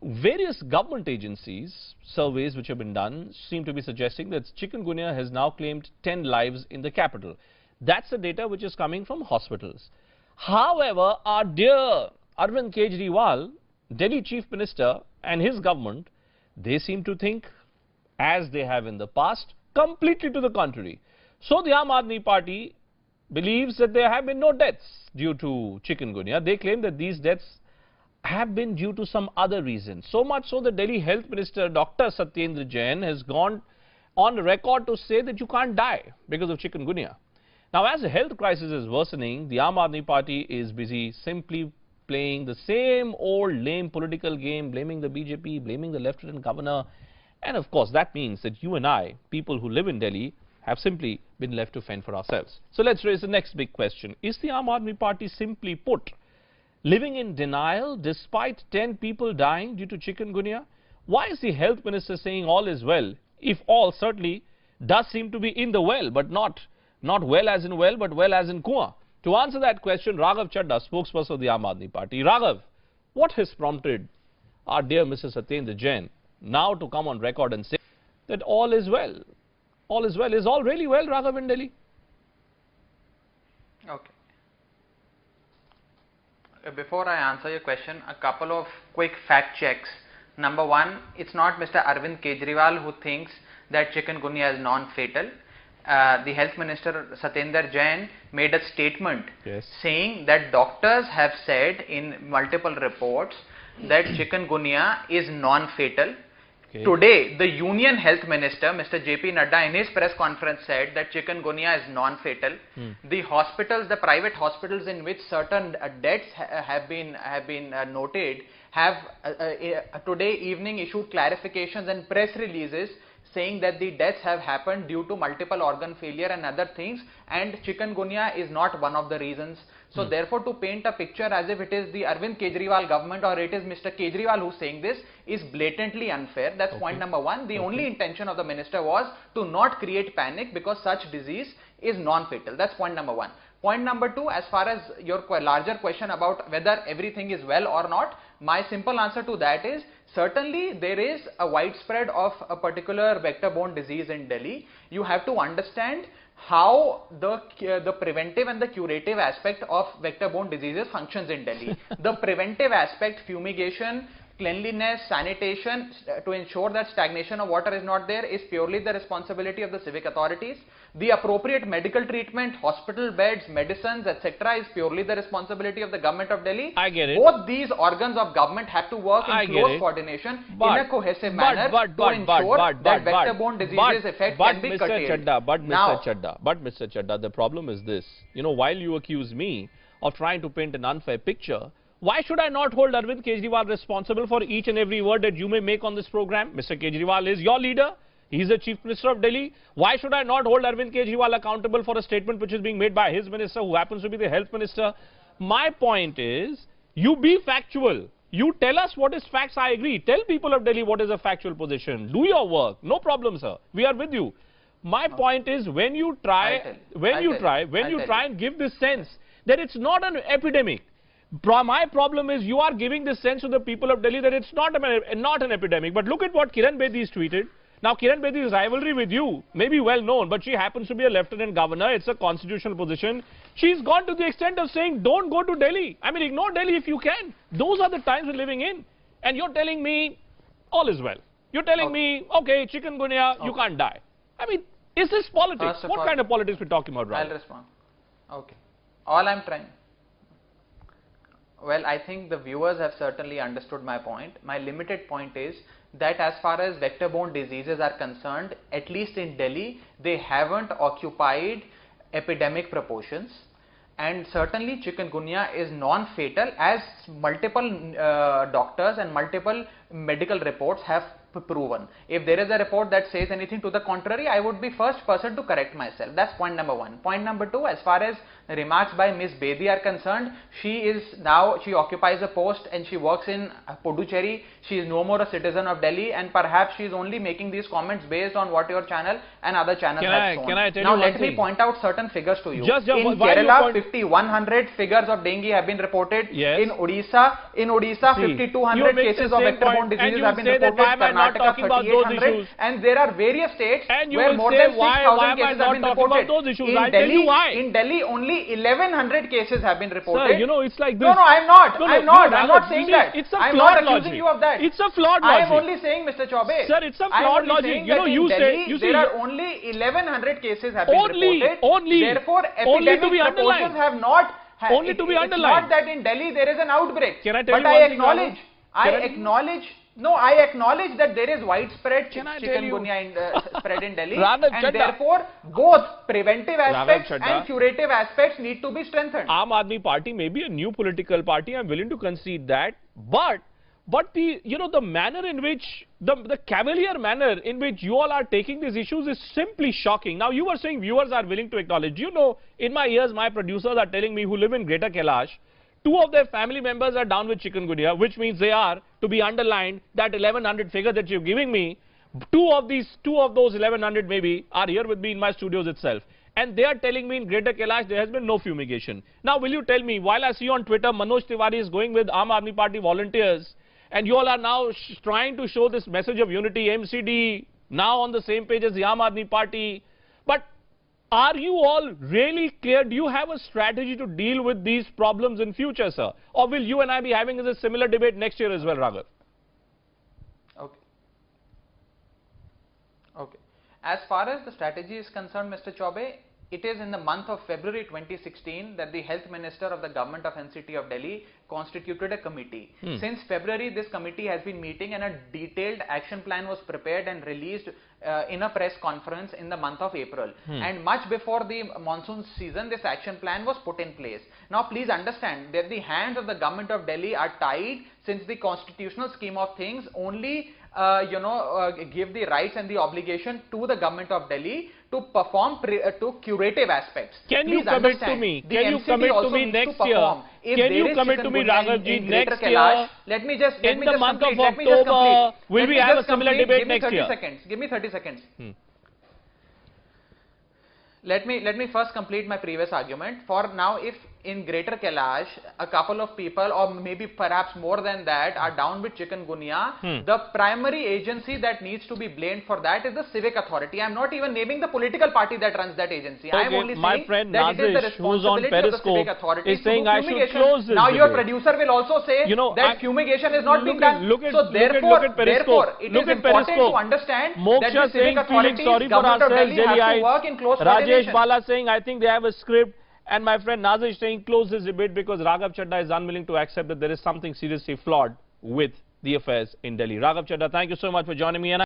Various government agencies, surveys which have been done, seem to be suggesting that chikungunya has now claimed 10 lives in the capital. That's the data which is coming from hospitals. However, our dear Arvind Kejriwal, Delhi Chief Minister, and his government, they seem to think, as they have in the past, completely to the contrary. So the Aam Aadmi Party believes that there have been no deaths due to chikungunya. They claim that these deaths have been due to some other reason. So much so that Delhi Health Minister Dr. Satyendra Jain has gone on record to say that you can't die because of chikungunya. Now, as the health crisis is worsening, the Aam Aadmi Party is busy simply playing the same old lame political game, blaming the BJP, blaming the Lieutenant Governor. And of course, that means that you and I, people who live in Delhi, have simply been left to fend for ourselves. So let's raise the next big question. Is the Aam Aadmi Party, simply put, living in denial despite 10 people dying due to chikungunya? Why is the health minister saying all is well, if all certainly does seem to be in the well, but not well as in well, but well as in kuan? To answer that question, Raghav Chadda, spokesperson of the Aam Aadmi Party. Raghav, what has prompted our dear Mr. Satyendra Jain now to come on record and say that all is well? All is well. Is all really well, Raghav, in Delhi? Okay. Before I answer your question, a couple of quick fact checks. Number one, it's not Mr. Arvind Kejriwal who thinks that chikungunya is non-fatal. The Health Minister Satyendra Jain made a statement saying that doctors have said in multiple reports that chikungunya is non-fatal. Okay. Today, the Union Health Minister, Mr. JP Nadda, in his press conference said that chikungunya is non-fatal. The hospitals, the private hospitals in which certain deaths have been noted, have today evening issued clarifications and press releases saying that the deaths have happened due to multiple organ failure and other things, and chikungunya is not one of the reasons. So therefore, to paint a picture as if it is the Arvind Kejriwal government or it is Mr. Kejriwal who's saying this is blatantly unfair. That's point number one. The only intention of the minister was to not create panic because such disease is non-fatal. That's point number one. Point number two, as far as your larger question about whether everything is well or not, my simple answer to that is certainly there is a widespread of a particular vector-borne disease in Delhi. You have to understand how the preventive and the curative aspect of vector-borne diseases functions in Delhi. The preventive aspect, fumigation, cleanliness, sanitation, to ensure that stagnation of water is not there, is purely the responsibility of the civic authorities. The appropriate medical treatment, hospital beds, medicines, etc. is purely the responsibility of the government of Delhi. I get it. Both these organs of government have to work in close coordination in a cohesive manner to ensure that vector-borne diseases effect can be curtailed. But Mr. Chadda, the problem is this. You know, while you accuse me of trying to paint an unfair picture, why should I not hold Arvind Kejriwal responsible for each and every word that you may make on this program? Mr. Kejriwal is your leader. He is the Chief Minister of Delhi. Why should I not hold Arvind Kejriwal accountable for a statement which is being made by his minister, who happens to be the Health Minister? My point is, you be factual. You tell us what is facts. I agree. Tell people of Delhi what is a factual position. Do your work. No problem, sir. We are with you. My point is, when you try and give this sense that it's not an epidemic, my problem is you are giving this sense to the people of Delhi that it's not an epidemic. But look at what Kiran Bedi has tweeted. Now, Kiran Bedi's rivalry with you may be well known, but she happens to be a Lieutenant Governor. It's a constitutional position. She's gone to the extent of saying, don't go to Delhi. I mean, ignore Delhi if you can. Those are the times we're living in. And you're telling me all is well. You're telling me, okay, chikungunya, you can't die. I mean, is this politics? What kind of politics we're talking about, right? I'll respond. Okay. All I'm trying. Well, I think the viewers have certainly understood my point. My limited point is that as far as vector-borne diseases are concerned, at least in Delhi, they haven't occupied epidemic proportions. And certainly chikungunya is non-fatal, as multiple doctors and multiple medical reports have proven. If there is a report that says anything to the contrary, I would be first person to correct myself. That's point number one. Point number two, as far as remarks by Ms. Bedi are concerned, she occupies a post and she works in Puducherry. She is no more a citizen of Delhi, and perhaps she is only making these comments based on what your channel and other channels have shown. Can I tell now you let one me thing? point out certain figures to you. Just in Kerala, 5,100 figures of dengue have been reported. Yes. In Odisha, 5,200 cases of vector-borne diseases have been reported. Karnataka, 3,800, and there are various states where more than 6,000 cases have been reported. In Delhi, only 1,100 cases have been reported. Sir, you know, it's like this. No, I'm not. No, I'm no, not saying that. It's a I'm flawed not accusing logic. you of that. It's a flawed I logic. am only saying, Mr. Chaube. Sir, it's a flawed logic. You know, you say there are only 1,100 cases have been reported. Therefore, only to be epidemic proportions have not. Only to be underlined. It's not that in Delhi there is an outbreak. Can I tell but you one thing, I acknowledge that there is widespread chikungunya spread in Delhi, and therefore both preventive aspects and curative aspects need to be strengthened. Aam Aadmi Party may be a new political party. I'm willing to concede that, but the manner in which the cavalier manner in which you all are taking these issues is simply shocking. Now, you were saying viewers are willing to acknowledge. You know, in my ears, my producers are telling me, who live in Greater Kailash, 2 of their family members are down with chikungunya, which means they are, to be underlined, that 1,100 figure that you're giving me. 2 of those 1,100 maybe are here with me in my studios itself. And they are telling me in Greater Kailash there has been no fumigation. Now, will you tell me, while I see on Twitter Manoj Tiwari is going with Aam Aadmi Party volunteers, and you all are now trying to show this message of unity, MCD, now on the same page as the Aam Aadmi Party. But are you all really clear? Do you have a strategy to deal with these problems in future, sir? Or will you and I be having a similar debate next year as well, Raghav? Okay. As far as the strategy is concerned, Mr. Chaube, it is in the month of February 2016 that the Health Minister of the Government of NCT of Delhi constituted a committee. Since February, this committee has been meeting, and a detailed action plan was prepared and released in a press conference in the month of April. And much before the monsoon season, this action plan was put in place. Now, please understand that the hands of the Government of Delhi are tied, since the constitutional scheme of things only give the rights and the obligation to the Government of Delhi to perform to curative aspects. Can you commit to me? Can you commit to me next year? Can you commit to me, Raghavji, next year? Let me just in the month of October, will we have a similar debate next year? Give me 30 seconds. Let me first complete my previous argument. For now, if in Greater Kailash, a couple of people, or maybe perhaps more than that, are down with chikungunya, the primary agency that needs to be blamed for that is the civic authority. I am not even naming the political party that runs that agency. Okay, I am only my saying friend that it is the responsibility of the civic authority is saying I should close this Now debate. your producer will also say that fumigation is not being done. So therefore, it is important to understand that the civic authorities, Government of Delhi, have to work in close coordination. Rajesh Bala saying, I think they have a script. And my friend Nazish saying, close this debate because Raghav Chadha is unwilling to accept that there is something seriously flawed with the affairs in Delhi. Raghav Chadha, thank you so much for joining me. And